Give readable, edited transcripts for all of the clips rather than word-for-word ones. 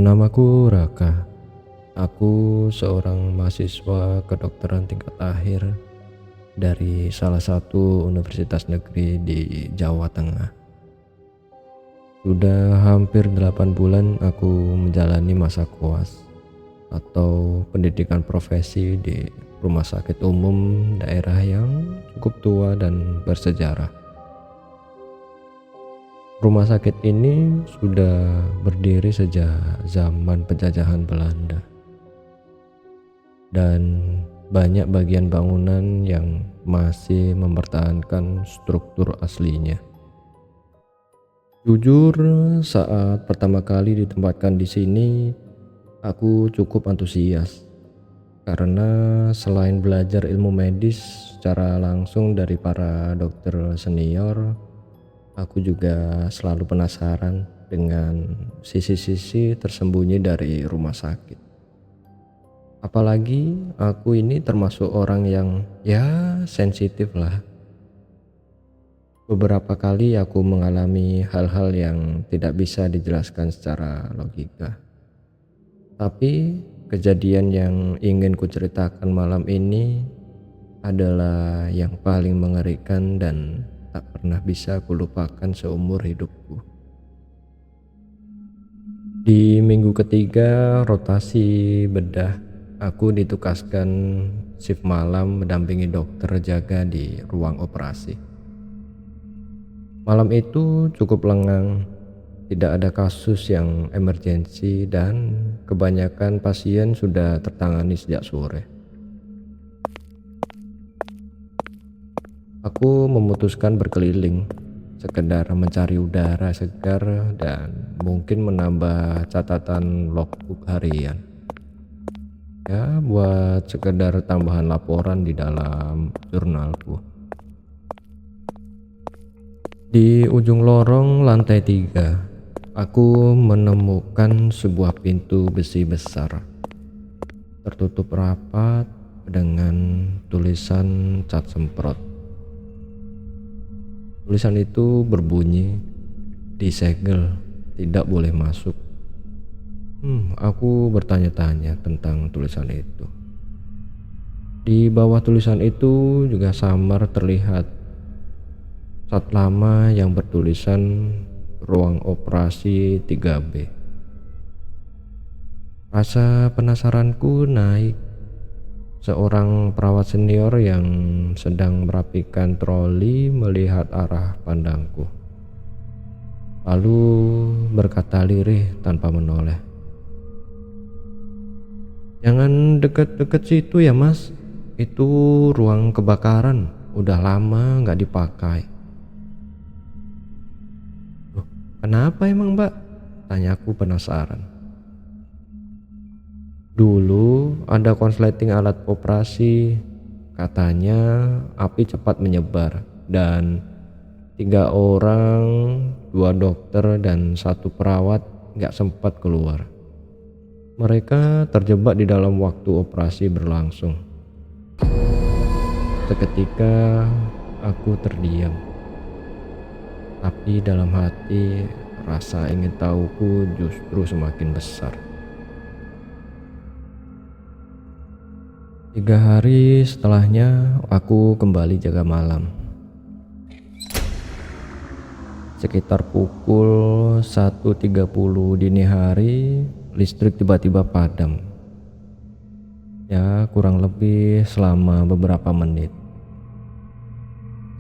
Namaku Raka. Aku seorang mahasiswa kedokteran tingkat akhir dari salah satu universitas negeri di Jawa Tengah. Sudah hampir 8 bulan aku menjalani masa koas atau pendidikan profesi di rumah sakit umum daerah yang cukup tua dan bersejarah. Rumah sakit ini sudah berdiri sejak zaman penjajahan Belanda, dan banyak bagian bangunan yang masih mempertahankan struktur aslinya. Jujur, saat pertama kali ditempatkan di sini, aku cukup antusias karena selain belajar ilmu medis secara langsung dari para dokter senior, aku juga selalu penasaran dengan sisi-sisi tersembunyi dari rumah sakit. Apalagi aku ini termasuk orang yang sensitif lah. Beberapa kali aku mengalami hal-hal yang tidak bisa dijelaskan secara logika. Tapi kejadian yang ingin kuceritakan malam ini adalah yang paling mengerikan dan tak pernah bisa kulupakan seumur hidupku. Di minggu ketiga rotasi bedah, aku ditugaskan shift malam mendampingi dokter jaga di ruang operasi. Malam itu cukup lengang, tidak ada kasus yang emergensi dan kebanyakan pasien sudah tertangani sejak sore. Aku memutuskan berkeliling, sekedar mencari udara segar dan mungkin menambah catatan logbook harian. Ya, buat sekedar tambahan laporan di dalam jurnalku. Di ujung lorong lantai 3, aku menemukan sebuah pintu besi besar, tertutup rapat dengan tulisan cat semprot. Tulisan itu berbunyi, "Disegel, tidak boleh masuk." Aku bertanya-tanya tentang tulisan itu. Di bawah tulisan itu juga samar terlihat cat lama yang bertulisan "Ruang Operasi 3B". Rasa penasaranku naik. Seorang perawat senior yang sedang merapikan troli melihat arah pandangku, lalu berkata lirih tanpa menoleh, "Jangan deket-deket situ ya mas, itu ruang kebakaran, udah lama gak dipakai." "Loh, kenapa emang mbak?" tanyaku penasaran. "Dulu ada konsleting alat operasi, katanya api cepat menyebar dan 3 orang, 2 dokter dan 1 perawat gak sempat keluar. Mereka terjebak di dalam waktu operasi berlangsung." Seketika aku terdiam, tapi dalam hati rasa ingin tahuku justru semakin besar. 3 hari setelahnya aku kembali jaga malam. Sekitar pukul 1.30 dini hari, listrik tiba-tiba padam. Ya, kurang lebih selama beberapa menit.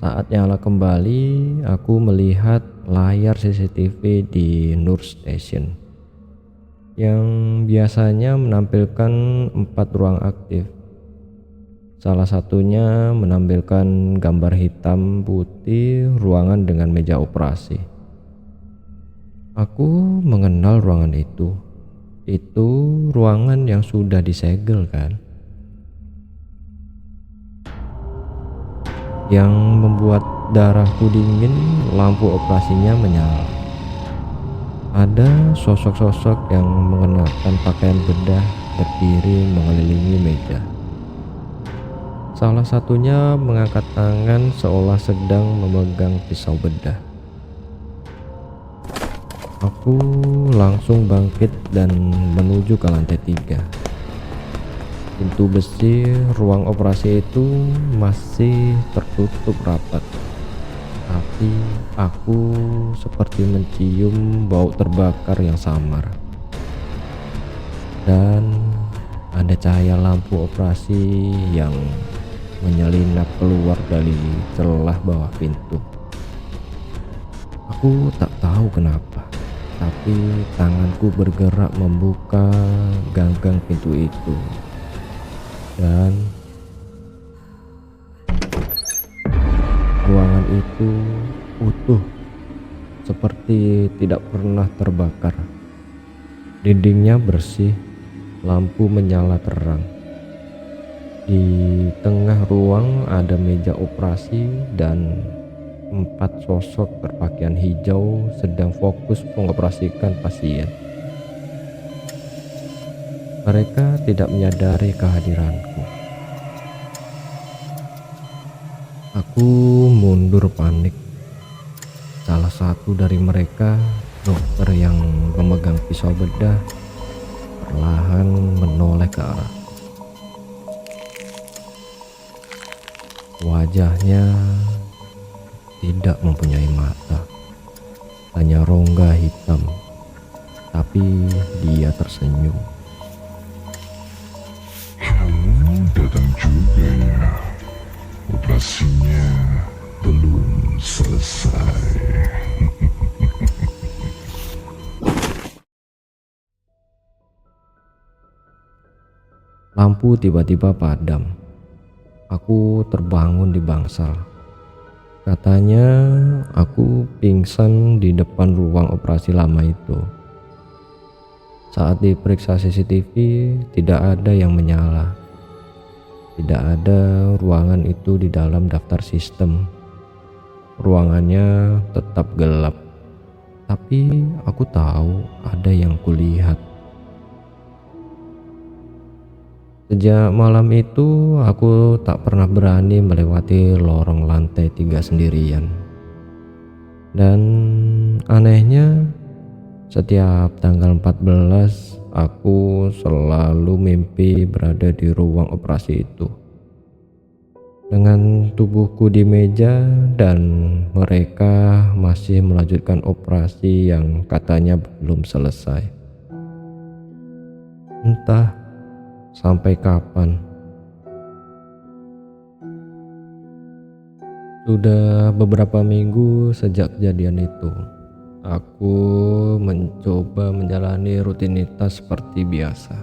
Saat nyala kembali, aku melihat layar CCTV di Nurse Station yang biasanya menampilkan 4 ruang aktif. Salah satunya menampilkan gambar hitam putih ruangan dengan meja operasi. Aku mengenal ruangan itu. Itu ruangan yang sudah disegel kan? Yang membuat darahku dingin, lampu operasinya menyala. Ada sosok-sosok yang mengenakan pakaian bedah berdiri mengelilingi meja. Salah satunya mengangkat tangan seolah sedang memegang pisau bedah. Aku langsung bangkit dan menuju ke lantai 3. Pintu besi ruang operasi itu masih tertutup rapat, tapi aku seperti mencium bau terbakar yang samar. Dan ada cahaya lampu operasi yang menyelinap keluar dari celah bawah pintu. Aku tak tahu kenapa, tapi tanganku bergerak membuka gagang pintu itu. Dan ruangan itu utuh, seperti tidak pernah terbakar. Dindingnya bersih, lampu menyala terang. Di tengah ruang ada meja operasi dan 4 sosok berpakaian hijau sedang fokus mengoperasikan pasien. Mereka tidak menyadari kehadiranku. Aku mundur panik. Salah satu dari mereka, dokter yang memegang pisau bedah, perlahan menoleh ke arah. Wajahnya tidak mempunyai mata, hanya rongga hitam, tapi dia tersenyum. Kamu datang juga ya. Operasinya belum selesai. Lampu tiba-tiba padam. Aku terbangun di bangsal. Katanya aku pingsan di depan ruang operasi lama itu. Saat diperiksa CCTV, tidak ada yang menyala. Tidak ada ruangan itu di dalam daftar sistem. Ruangannya tetap gelap. Tapi aku tahu ada yang kulihat. Sejak malam itu aku tak pernah berani melewati lorong lantai 3 sendirian. Dan anehnya, setiap tanggal 14 aku selalu mimpi berada di ruang operasi itu, dengan tubuhku di meja dan mereka masih melanjutkan operasi yang katanya belum selesai. Entah sampai kapan. Sudah beberapa minggu sejak kejadian itu, aku mencoba menjalani rutinitas seperti biasa.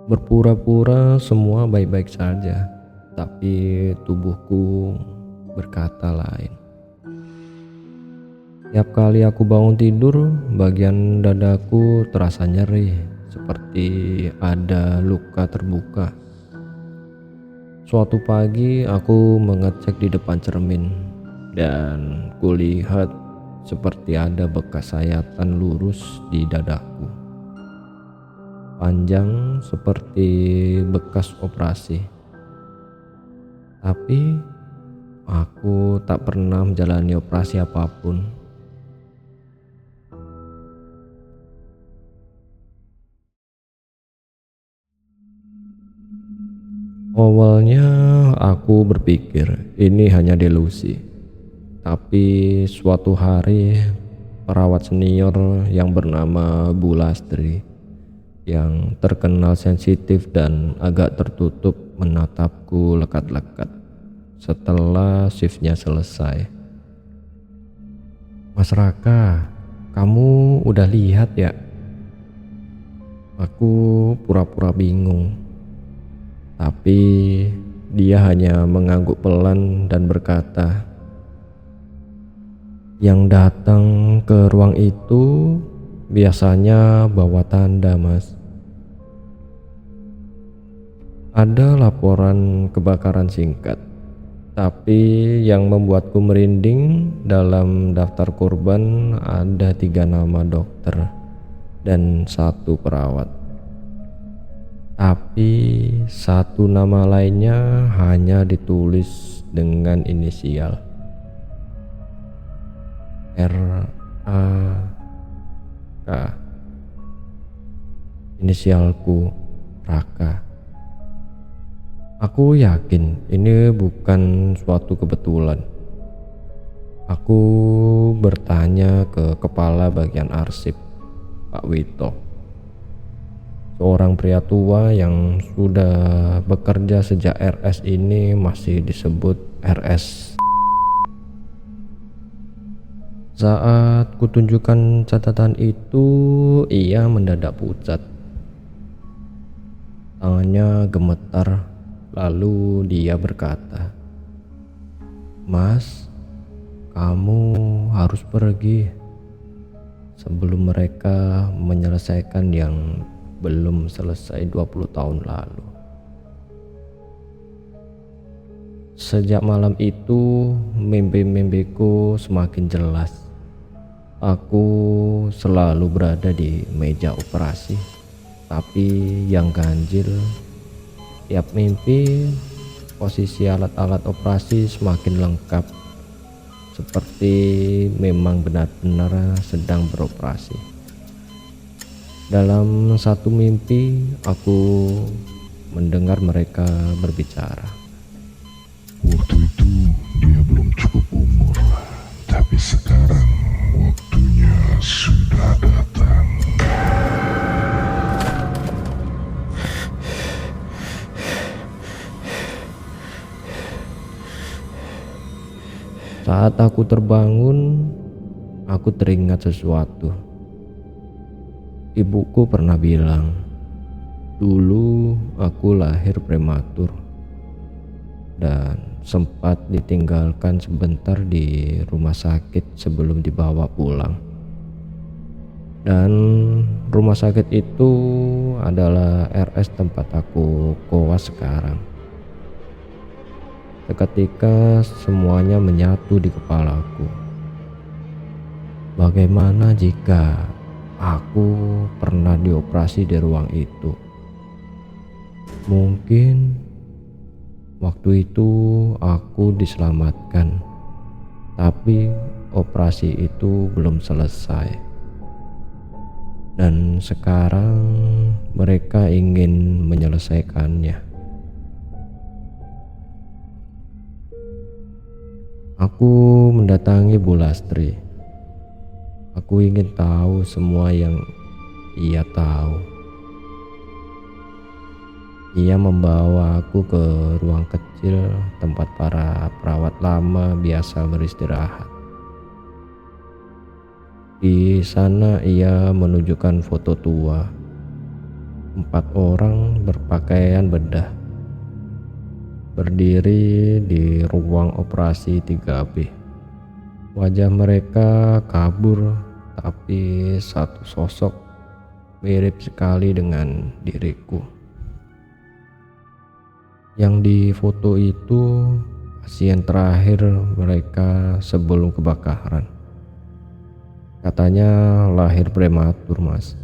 Berpura-pura semua baik-baik saja, tapi tubuhku berkata lain. Tiap kali aku bangun tidur, bagian dadaku terasa nyeri, seperti ada luka terbuka. Suatu pagi aku mengecek di depan cermin dan kulihat seperti ada bekas sayatan lurus di dadaku, panjang seperti bekas operasi. Tapi aku tak pernah menjalani operasi apapun. Awalnya aku berpikir ini hanya delusi, tapi suatu hari perawat senior yang bernama Bu Lastri, yang terkenal sensitif dan agak tertutup, menatapku lekat-lekat setelah shiftnya selesai. "Mas Raka, kamu udah lihat ya?" Aku pura-pura bingung. Tapi dia hanya mengangguk pelan dan berkata, "Yang datang ke ruang itu biasanya bawa tanda, Mas. Ada laporan kebakaran singkat, tapi yang membuatku merinding, dalam daftar korban ada 3 nama dokter dan 1 perawat. Tapi 1 nama lainnya hanya ditulis dengan inisial RA Raka. Inisialku Raka. Aku yakin ini bukan suatu kebetulan. Aku bertanya ke kepala bagian arsip, Pak Wito, seorang pria tua yang sudah bekerja sejak RS ini masih disebut RS. Saat kutunjukkan catatan itu, ia mendadak pucat. Tangannya gemetar, lalu dia berkata, "Mas, kamu harus pergi sebelum mereka menyelesaikan yang belum selesai 20 tahun lalu." Sejak malam itu, mimpi-mimpiku semakin jelas. Aku selalu berada di meja operasi, tapi yang ganjil, tiap mimpi posisi alat-alat operasi semakin lengkap, seperti memang benar-benar sedang beroperasi. Dalam satu mimpi, aku mendengar mereka berbicara. Waktu itu dia belum cukup umur, tapi sekarang waktunya sudah datang. Saat aku terbangun, aku teringat sesuatu. Ibuku pernah bilang, dulu aku lahir prematur dan sempat ditinggalkan sebentar di rumah sakit sebelum dibawa pulang. Dan rumah sakit itu adalah RS tempat aku koas sekarang. Seketika semuanya menyatu di kepalaku. Bagaimana jika aku pernah dioperasi di ruang itu? Mungkin waktu itu aku diselamatkan, tapi operasi itu belum selesai. Dan sekarang mereka ingin menyelesaikannya. Aku mendatangi Bu Lastri. Aku ingin tahu semua yang ia tahu. Ia membawa aku ke ruang kecil tempat para perawat lama biasa beristirahat. Di sana ia menunjukkan foto tua. 4 orang berpakaian bedah berdiri di ruang operasi 3B. Wajah mereka kabur, tapi satu sosok mirip sekali dengan diriku. Yang di foto itu pasien terakhir mereka sebelum kebakaran. Katanya lahir prematur, Mas.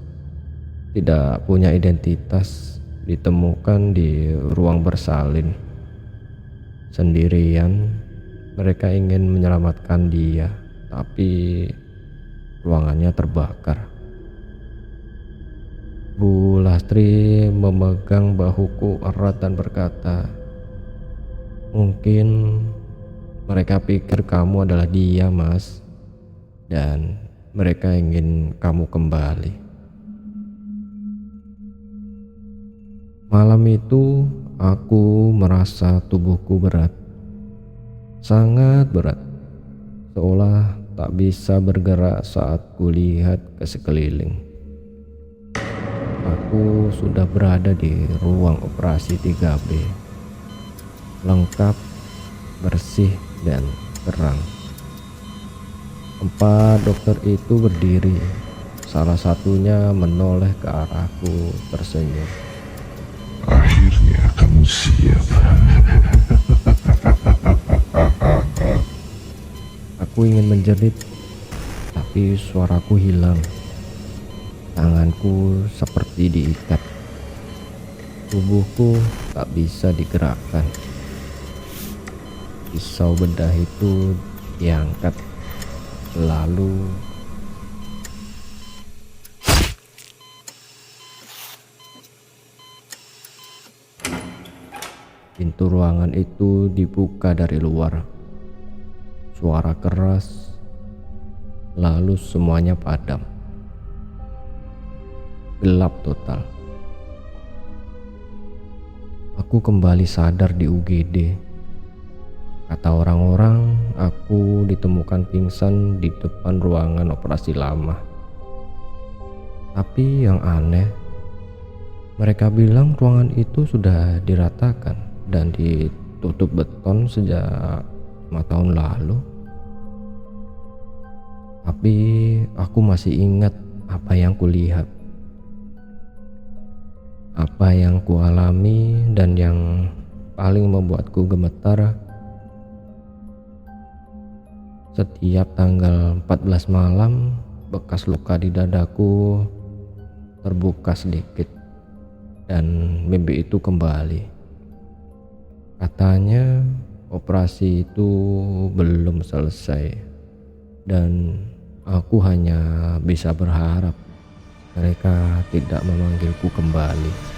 Tidak punya identitas, ditemukan di ruang bersalin. Sendirian, mereka ingin menyelamatkan dia, tapi ruangannya terbakar. Bu Lastri memegang bahuku erat dan berkata, "Mungkin mereka pikir kamu adalah dia, Mas, dan mereka ingin kamu kembali." Malam itu aku merasa tubuhku berat, sangat berat, seolah tak bisa bergerak saat kulihat ke sekeliling. Aku sudah berada di ruang operasi 3B, lengkap, bersih dan terang. 4 dokter itu berdiri, salah satunya menoleh ke arahku tersenyum. Akhirnya kamu siap. Aku ingin menjerit, tapi suaraku hilang. Tanganku seperti diikat. Tubuhku tak bisa digerakkan. Pisau bedah itu diangkat, lalu Pintu ruangan itu dibuka dari luar. Suara keras, lalu semuanya padam. Gelap total. Aku kembali sadar di UGD. Kata orang-orang, aku ditemukan pingsan di depan ruangan operasi lama. Tapi yang aneh, mereka bilang ruangan itu sudah diratakan dan ditutup beton sejak 5 tahun lalu. Tapi aku masih ingat apa yang kulihat, apa yang kualami, dan yang paling membuatku gemetar, setiap tanggal 14 malam bekas luka di dadaku terbuka sedikit dan mimpi itu kembali. Katanya operasi itu belum selesai dan aku hanya bisa berharap mereka tidak memanggilku kembali.